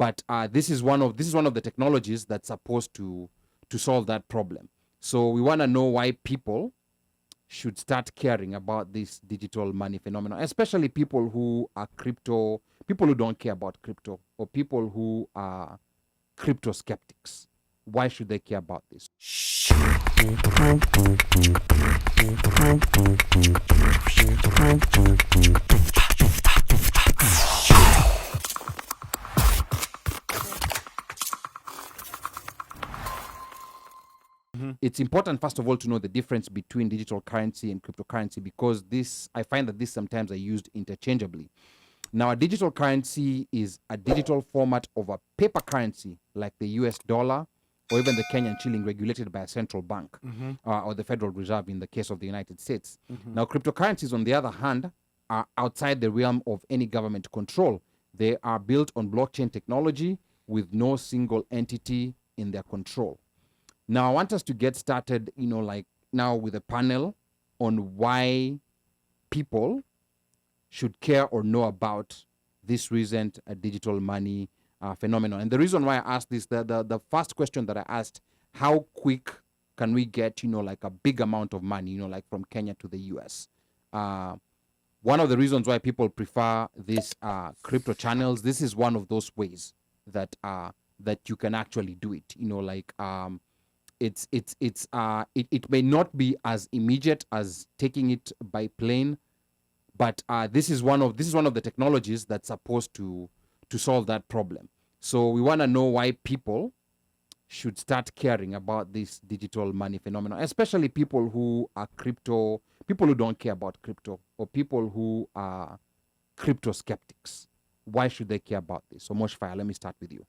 But this is one of the technologies that's supposed to solve that problem. So we want to know why people should start caring about this digital money phenomenon, especially people who are people who don't care about crypto, or people who are crypto skeptics. Why should they care about this? It's important, first of all, to know the difference between digital currency and cryptocurrency, because I find that this sometimes are used interchangeably. Now, a digital currency is a digital format of a paper currency like the US dollar or even the Kenyan shilling, regulated by a central bank or the Federal Reserve in the case of the United States. Now, cryptocurrencies, on the other hand, are outside the realm of any government control. They are built on blockchain technology with no single entity in their control. Now, I want us to get started, now with a panel on why people should care or know about this recent digital money phenomenon. And the reason why I asked this, the first question that I asked, how quick can we get, a big amount of money, from Kenya to the US? One of the reasons why people prefer these crypto channels, this is one of those ways that you can actually do it. It may not be as immediate as taking it by plane, but this is one of the technologies that's supposed to solve that problem. So we want to know why people should start caring about this digital money phenomenon, especially people who don't care about crypto, or people who are crypto skeptics. Why should they care about this? So Moshfire, let me start with you.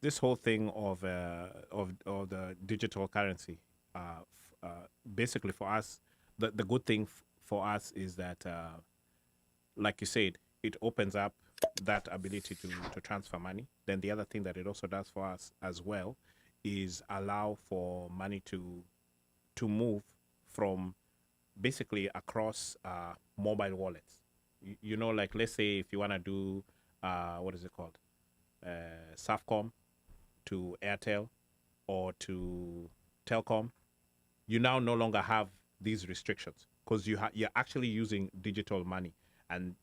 This whole thing of the digital currency, basically for us, the good thing for us is that, like you said, it opens up that ability to transfer money. Then the other thing that it also does for us as well is allow for money to move from basically across mobile wallets. Like, let's say if you want to do what is it called, Safcom to Airtel or to Telcom, you now no longer have these restrictions because you're actually using digital money. And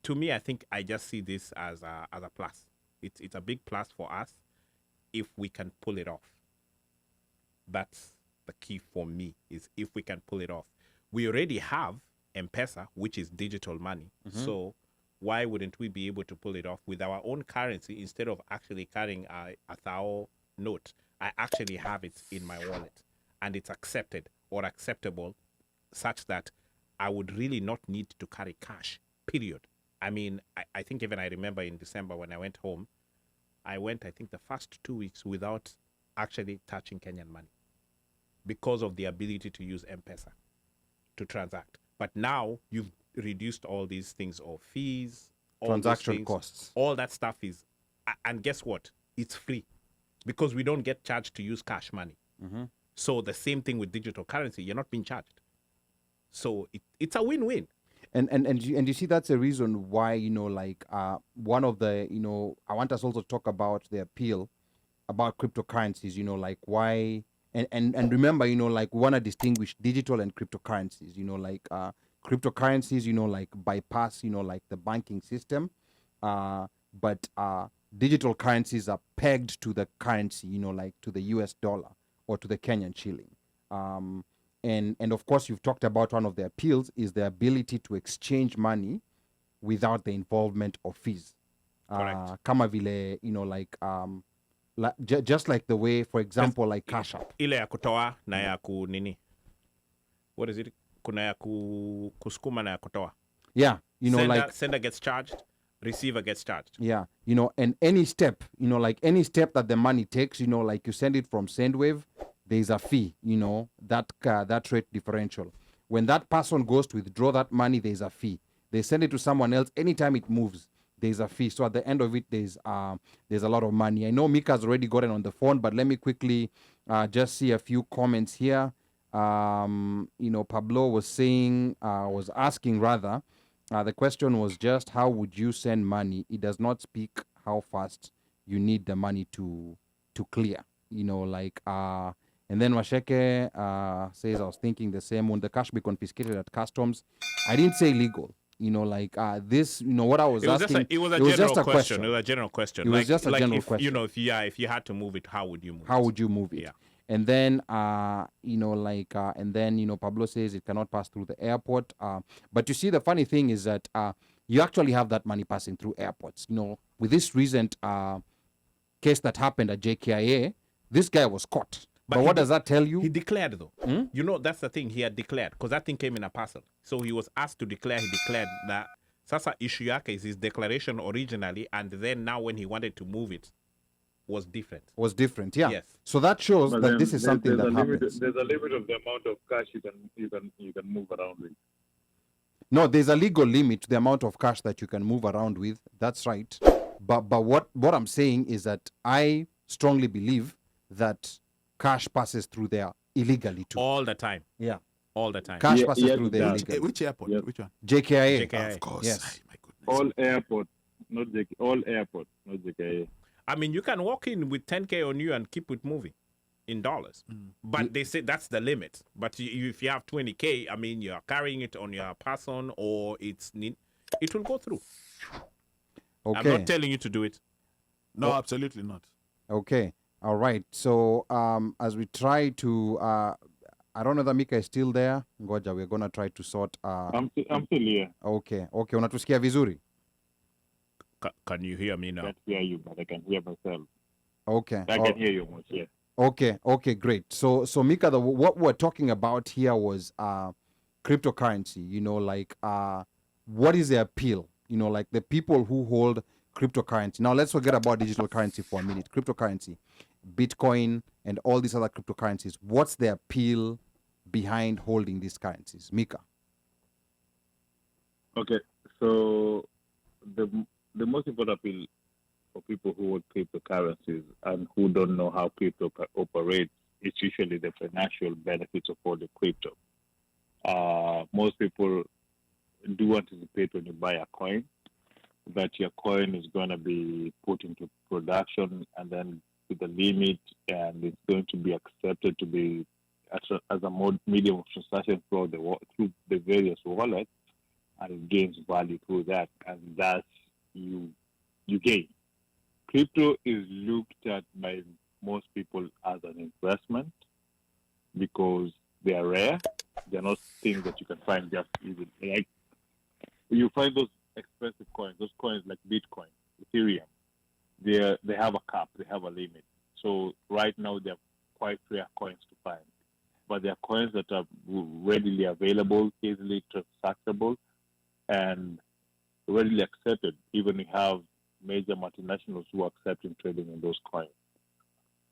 to me, I think I just see this as a plus. It's a big plus for us if we can pull it off. That's the key for me, is if we can pull it off. We already have M-Pesa, which is digital money. So why wouldn't we be able to pull it off with our own currency instead of actually carrying a Thao note? I actually have it in my wallet, and it's accepted or acceptable such that I would really not need to carry cash, period. I mean, I think even I remember in December when I went home, I think the first 2 weeks without actually touching Kenyan money because of the ability to use M-Pesa to transact. But now you've reduced all these things of fees, transaction costs. All that stuff is, and guess what? It's free because we don't get charged to use cash money. So the same thing with digital currency, you're not being charged. So it's a win-win. And you see, that's a reason why, one of the, I want us also to talk about the appeal about cryptocurrencies, why, and remember, we want to distinguish digital and cryptocurrencies, cryptocurrencies, bypass, the banking system, but digital currencies are pegged to the currency, to the US dollar or to the Kenyan shilling. And of course, you've talked about one of the appeals is the ability to exchange money without the involvement of fees. Correct. Kama vile, just like the way, for example, like Cash App. Ile ya kutoa na ya nini? What is it? Kuna ya kusukuma na ya kutoa. Yeah, sender gets charged, receiver gets charged. Yeah, and any step, any step that the money takes, like you send it from Sendwave, there's a fee, that rate differential. When that person goes to withdraw that money, there's a fee. They send it to someone else. Anytime it moves, there's a fee. So at the end of it, there's a lot of money. I know Mika's already gotten on the phone, but let me quickly just see a few comments here. Pablo was saying, was asking rather, the question was just how would you send money? It does not speak how fast you need the money to clear. And then Washeke says, I was thinking the same. When the cash be confiscated at customs, I didn't say legal. This, what I was asking. It was a general question. It was a general question. It was just a general if, question. if you had to move it, how would you move it? How would you move it? Yeah. And then, Pablo says it cannot pass through the airport. But you see, the funny thing is that you actually have that money passing through airports. With this recent case that happened at JKIA, this guy was caught. But what does that tell you? He declared, though. That's the thing. He had declared, because that thing came in a parcel. So he was asked to declare. He declared that Sasa issue yake is his declaration originally, and then now when he wanted to move it, was different. Yeah. Yes. So that shows that this is something that happens. There's a limit of the amount of cash you can move around with. No, there's a legal limit to the amount of cash that you can move around with. That's right. But what I'm saying is that I strongly believe that cash passes through there illegally too. All the time. Yeah. All the time. Cash passes through there illegally. Which airport? Yes. Which one? JKIA. Of course. Yes. My goodness. All airports, not JKIA. I mean, you can walk in with 10K on you and keep it moving in dollars. But they say that's the limit. But if you have 20K, I mean, you're carrying it on your person or it will go through. Okay. I'm not telling you to do it. No, absolutely not. Okay. All right. So as we try to, I don't know that Mika is still there. Ngoja, we're going to try to sort. I'm still here. Okay. Unatusikia vizuri? Can you hear me I now? can't hear you, but I can hear myself. Okay. I can hear you much, yeah. Okay, great. So Mika, what we're talking about here was cryptocurrency. What is the appeal? The people who hold cryptocurrency. Now let's forget about digital currency for a minute. Cryptocurrency, Bitcoin, and all these other cryptocurrencies. What's the appeal behind holding these currencies, Mika? Okay, so the most important appeal for people who hold cryptocurrencies and who don't know how crypto operates is usually the financial benefits of holding crypto. Most people do anticipate when you buy a coin that your coin is going to be put into production and then to the limit, and it's going to be accepted to be as a medium of transaction through the various wallets, and it gains value through that, and thus you gain. Crypto is looked at by most people as an investment because they are rare. They're not things that you can find just easily. Like you find those expensive coins, those coins like Bitcoin, Ethereum, they have a cap, they have a limit. So right now they're quite rare coins to find. But they're coins that are readily available, easily transactable, and readily accepted. Even we have major multinationals who are accepting trading in those coins.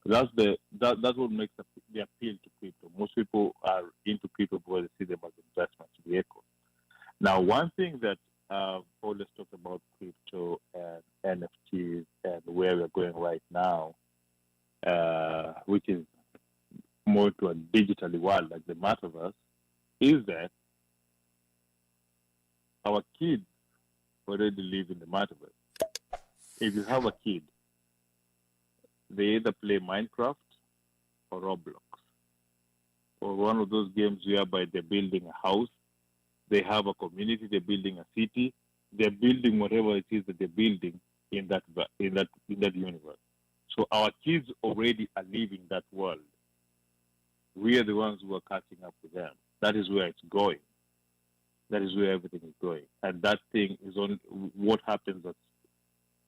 That's what makes the appeal to crypto. Most people are into crypto because they see them as investment vehicles. Now, one thing that always talked about crypto and NFTs and where we're going right now, which is more to a digital world like the metaverse, is that our kids already live in the metaverse. If you have a kid, they either play Minecraft or Roblox, or one of those games whereby they're building a house, they have a community, they're building a city, they're building whatever it is that they're building in that universe. So our kids already are living that world. We are the ones who are catching up with them. That is where it's going. That is where everything is going. And that thing is on what happens that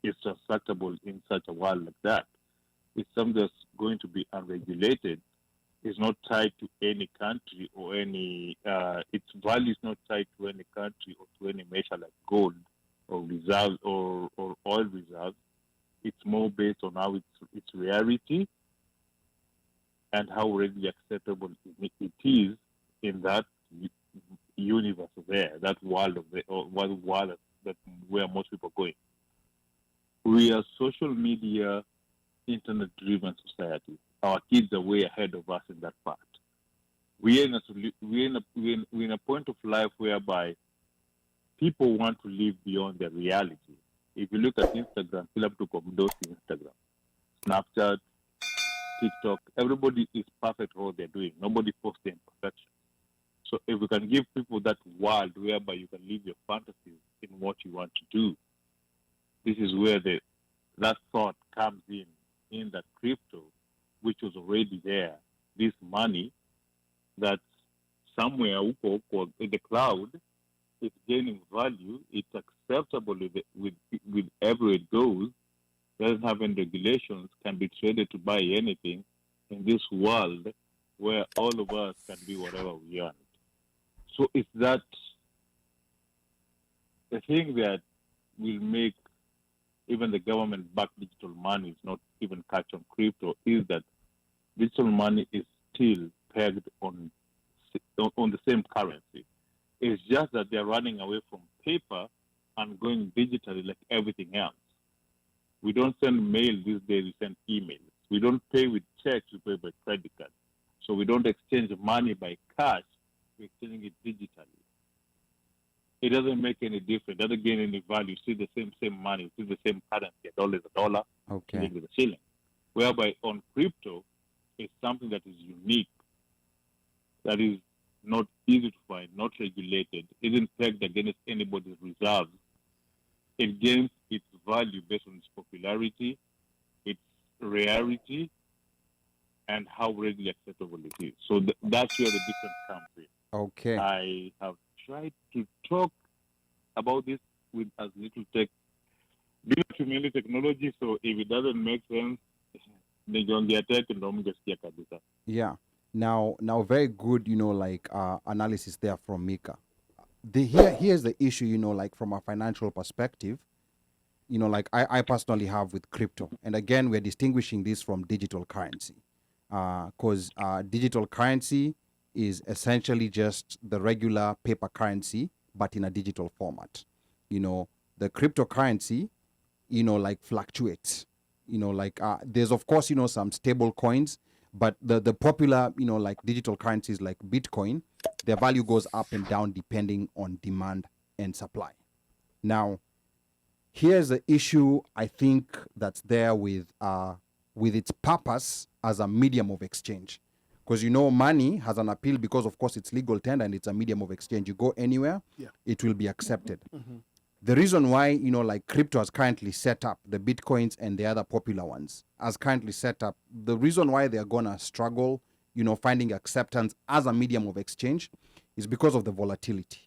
is transactable in such a world like that. It's something that's going to be unregulated. It's not tied to any country or any, its value is not tied to any country or to any measure like gold or reserves or oil reserves. It's more based on how its rarity and how readily acceptable it is in that universe there, that world where most people are going. We are social media, internet-driven society. Our kids are way ahead of us in that part. we're in a point of life whereby people want to live beyond their reality. If you look at Instagram, people have to condose Instagram, Snapchat, TikTok. Everybody is perfect at what they're doing. Nobody posts their imperfection. So if we can give people that world whereby you can live your fantasies in what you want to do, this is where that thought comes in that crypto, which was already there, this money that somewhere in the cloud, it's gaining value, it's acceptable with everywhere it goes, doesn't have any regulations, can be traded to buy anything in this world where all of us can be whatever we want. So it's that the thing that will make even the government-backed digital money is not even catch on crypto is that digital money is still pegged on the same currency. It's just that they're running away from paper and going digitally like everything else. We don't send mail these days, we send emails. We don't pay with checks, we pay by credit card. So we don't exchange money by cash, we're exchanging it digitally. It doesn't make any difference, it doesn't gain any value. Still the same money, still the same currency. A dollar is a dollar, Okay. shilling is a shilling. Whereby on crypto, it's something that is unique, that is not easy to find, not regulated, isn't pegged against anybody's reserves. It gains its value based on its popularity, its rarity, and how readily accessible it is. So that's where the difference comes in. Okay. I have tried to talk about this with as little tech, community technology, so if it doesn't make sense, Yeah. Now, very good, analysis there from Mika. Here's the issue, like from a financial perspective, like I personally have with crypto. And again, we're distinguishing this from digital currency. Because digital currency is essentially just the regular paper currency, but in a digital format. The cryptocurrency, like fluctuates. There's of course, some stable coins, but the popular, like digital currencies like Bitcoin, their value goes up and down depending on demand and supply. Now, here's the issue I think that's there with its purpose as a medium of exchange. Because money has an appeal because of course it's legal tender and it's a medium of exchange. You go anywhere, it will be accepted. The reason why, like crypto has currently set up, the Bitcoins and the other popular ones, has currently set up, the reason why they're going to struggle, finding acceptance as a medium of exchange is because of the volatility.